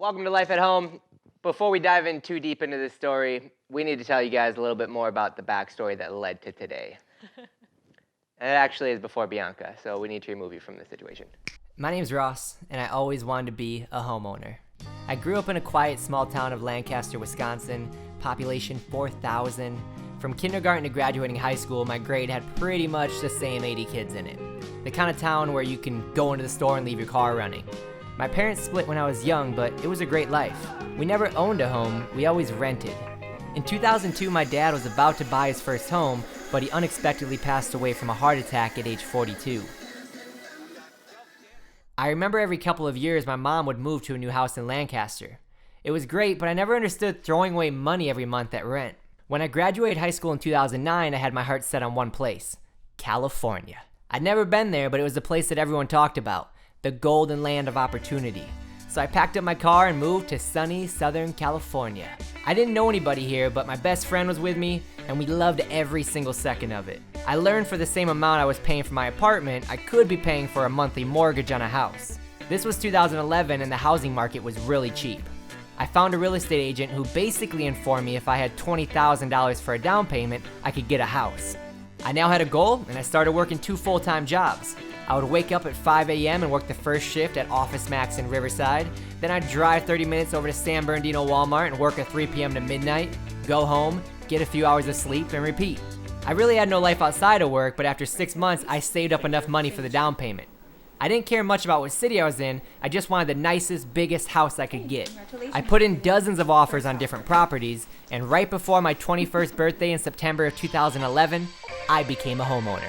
Welcome to Life at Home. Before we dive in too deep into this story, we need to tell you guys a little bit more about the backstory that led to today. And it actually is before Bianca, so we need to remove you from the situation. My name's Ross, and I always wanted to be a homeowner. I grew up in a quiet small town of Lancaster, Wisconsin, population 4,000. From kindergarten to graduating high school, my grade had pretty much the same 80 kids in it. The kind of town where you can go into the store and leave your car running. My parents split when I was young, but it was a great life. We never owned a home, we always rented. In 2002, my dad was about to buy his first home, but he unexpectedly passed away from a heart attack at age 42. I remember every couple of years my mom would move to a new house in Lancaster. It was great, but I never understood throwing away money every month at rent. When I graduated high school in 2009, I had my heart set on one place: California. I'd never been there, but it was the place that everyone talked about, the golden land of opportunity. So I packed up my car and moved to sunny Southern California. I didn't know anybody here, but my best friend was with me, and we loved every single second of it. I learned for the same amount I was paying for my apartment, I could be paying for a monthly mortgage on a house. This was 2011 and the housing market was really cheap. I found a real estate agent who basically informed me if I had $20,000 for a down payment, I could get a house. I now had a goal, and I started working 2 full-time jobs. I would wake up at 5 a.m. and work the first shift at Office Max in Riverside. Then I'd drive 30 minutes over to San Bernardino Walmart and work at 3 p.m. to midnight, go home, get a few hours of sleep, and repeat. I really had no life outside of work, but after 6 months, I saved up enough money for the down payment. I didn't care much about what city I was in, I just wanted the nicest, biggest house I could get. I put in dozens of offers on different properties, and right before my 21st birthday in September of 2011, I became a homeowner.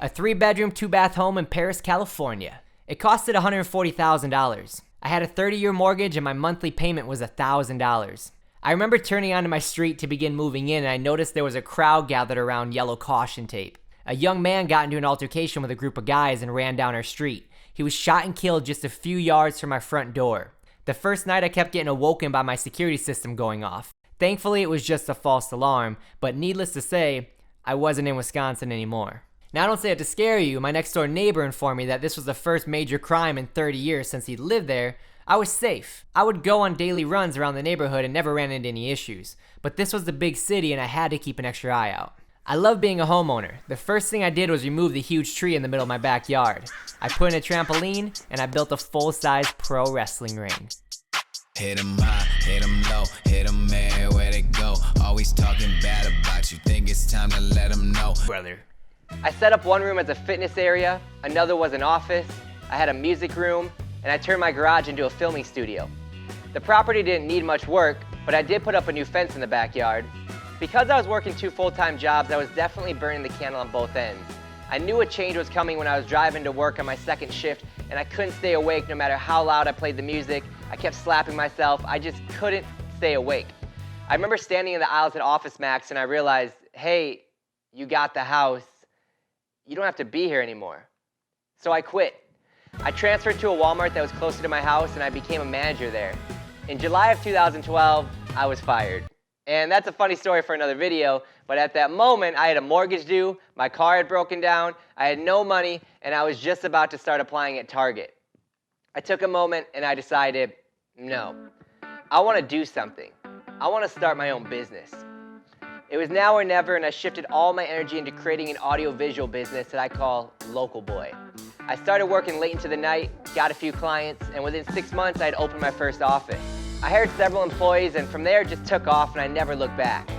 A 3-bedroom, 2-bath home in Paris, California. It costed $140,000. I had a 30-year mortgage and my monthly payment was $1,000. I remember turning onto my street to begin moving in and I noticed there was a crowd gathered around yellow caution tape. A young man got into an altercation with a group of guys and ran down our street. He was shot and killed just a few yards from my front door. The first night I kept getting awoken by my security system going off. Thankfully it was just a false alarm, but needless to say, I wasn't in Wisconsin anymore. Now, I don't say it to scare you. My next door neighbor informed me that this was the first major crime in 30 years since he lived there. I was safe. I would go on daily runs around the neighborhood and never ran into any issues. But this was the big city and I had to keep an extra eye out. I love being a homeowner. The first thing I did was remove the huge tree in the middle of my backyard. I put in a trampoline and I built a full-size pro wrestling ring. Hit 'em high, hit 'em low, hit 'em everywhere they go. Always talking bad about you, think it's time to let 'em know. Brother. I set up one room as a fitness area, another was an office, I had a music room, and I turned my garage into a filming studio. The property didn't need much work, but I did put up a new fence in the backyard. Because I was working 2 full-time jobs, I was definitely burning the candle on both ends. I knew a change was coming when I was driving to work on my second shift, and I couldn't stay awake no matter how loud I played the music. I kept slapping myself, I just couldn't stay awake. I remember standing in the aisles at Office Max and I realized, hey, you got the house. You don't have to be here anymore. So I quit. I transferred to a Walmart that was closer to my house and I became a manager there. In July of 2012, I was fired. And that's a funny story for another video, but at that moment, I had a mortgage due, my car had broken down, I had no money, and I was just about to start applying at Target. I took a moment and I decided, no, I want to do something. I want to start my own business. It was now or never, and I shifted all my energy into creating an audio-visual business that I call Local Boy. I started working late into the night, got a few clients, and within 6 months, I had opened my first office. I hired several employees, and from there, it just took off, and I never looked back.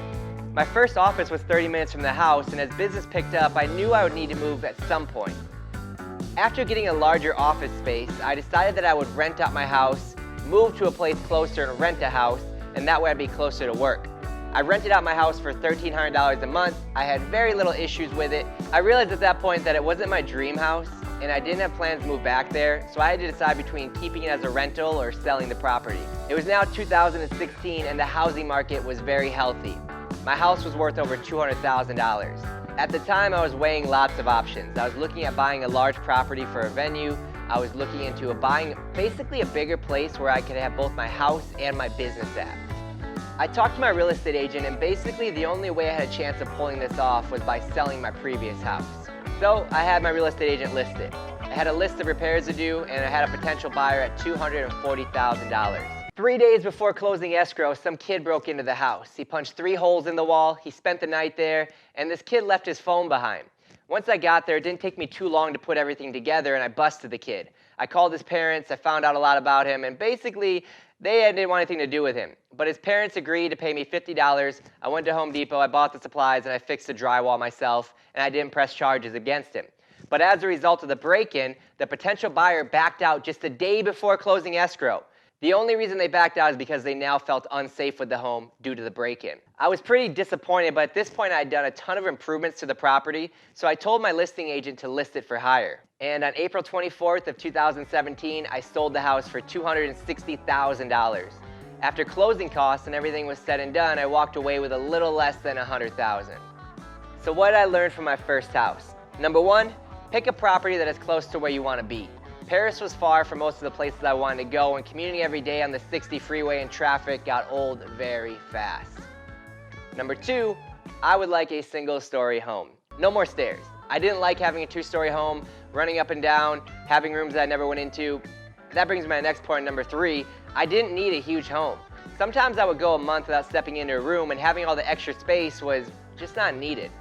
My first office was 30 minutes from the house, and as business picked up, I knew I would need to move at some point. After getting a larger office space, I decided that I would rent out my house, move to a place closer and rent a house, and that way I'd be closer to work. I rented out my house for $1,300 a month. I had very little issues with it. I realized at that point that it wasn't my dream house, and I didn't have plans to move back there, so I had to decide between keeping it as a rental or selling the property. It was now 2016, and the housing market was very healthy. My house was worth over $200,000. At the time, I was weighing lots of options. I was looking at buying a large property for a venue. I was looking into buying basically a bigger place where I could have both my house and my business at. I talked to my real estate agent, and basically the only way I had a chance of pulling this off was by selling my previous house. So I had my real estate agent list it. I had a list of repairs to do, and I had a potential buyer at $240,000. 3 days before closing escrow, some kid broke into the house. He punched 3 holes in the wall, he spent the night there, and this kid left his phone behind. Once I got there, it didn't take me too long to put everything together, and I busted the kid. I called his parents, I found out a lot about him, and basically, they didn't want anything to do with him. But his parents agreed to pay me $50. I went to Home Depot, I bought the supplies, and I fixed the drywall myself, and I didn't press charges against him. But as a result of the break-in, the potential buyer backed out just a day before closing escrow. The only reason they backed out is because they now felt unsafe with the home due to the break-in. I was pretty disappointed, but at this point I had done a ton of improvements to the property, so I told my listing agent to list it for hire. And on April 24th of 2017, I sold the house for $260,000. After closing costs and everything was said and done, I walked away with a little less than $100,000. So what did I learn from my first house? Number 1, pick a property that is close to where you want to be. Paris was far from most of the places I wanted to go, and commuting every day on the 60 freeway and traffic got old very fast. Number 2, I would like a single-story home. No more stairs. I didn't like having a 2-story home, running up and down, having rooms that I never went into. That brings me to my next point, number 3. I didn't need a huge home. Sometimes I would go a month without stepping into a room, and having all the extra space was just not needed.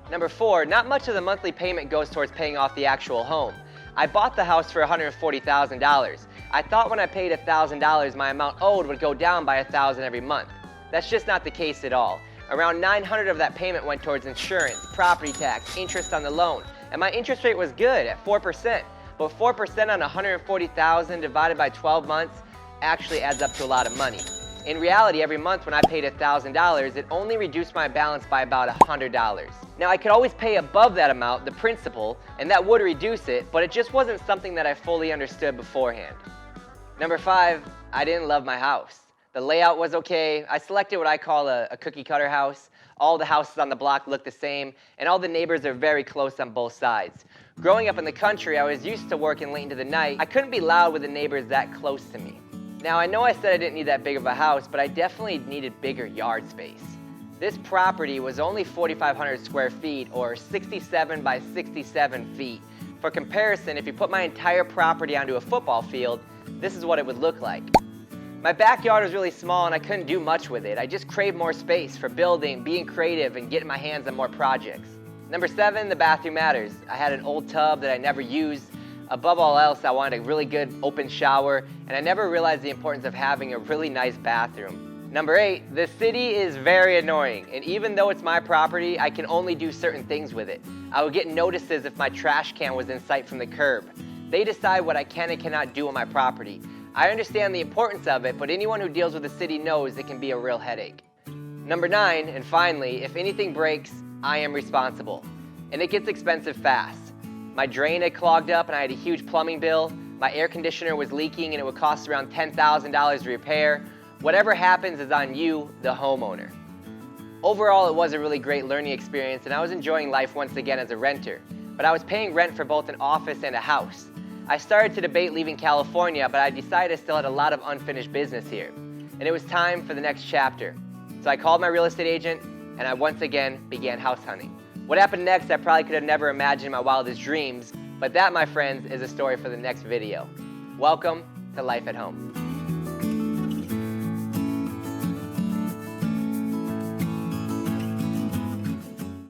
Number 4, not much of the monthly payment goes towards paying off the actual home. I bought the house for $140,000. I thought when I paid $1,000, my amount owed would go down by $1,000 every month. That's just not the case at all. Around $900 of that payment went towards insurance, property tax, interest on the loan. And my interest rate was good at 4%. But 4% on $140,000 divided by 12 months actually adds up to a lot of money. In reality, every month when I paid $1,000, it only reduced my balance by about $100. Now, I could always pay above that amount, the principal, and that would reduce it, but it just wasn't something that I fully understood beforehand. Number 5, I didn't love my house. The layout was okay. I selected what I call a cookie cutter house. All the houses on the block look the same, and all the neighbors are very close on both sides. Growing up in the country, I was used to working late into the night. I couldn't be loud with the neighbors that close to me. Now, I know I said I didn't need that big of a house, but I definitely needed bigger yard space. This property was only 4,500 square feet, or 67 by 67 feet. For comparison, if you put my entire property onto a football field, this is what it would look like. My backyard was really small and I couldn't do much with it. I just craved more space for building, being creative, and getting my hands on more projects. Number 7, the bathroom matters. I had an old tub that I never used. Above all else, I wanted a really good open shower, and I never realized the importance of having a really nice bathroom. Number 8, the city is very annoying, and even though it's my property, I can only do certain things with it. I would get notices if my trash can was in sight from the curb. They decide what I can and cannot do on my property. I understand the importance of it, but anyone who deals with the city knows it can be a real headache. Number 9, and finally, if anything breaks, I am responsible. And it gets expensive fast. My drain had clogged up and I had a huge plumbing bill. My air conditioner was leaking and it would cost around $10,000 to repair. Whatever happens is on you, the homeowner. Overall, it was a really great learning experience and I was enjoying life once again as a renter. But I was paying rent for both an office and a house. I started to debate leaving California, but I decided I still had a lot of unfinished business here. And it was time for the next chapter. So So I called my real estate agent and I once again began house hunting. What happened next I probably could have never imagined in my wildest dreams, but that, my friends, is a story for the next video. Welcome to Life at Home.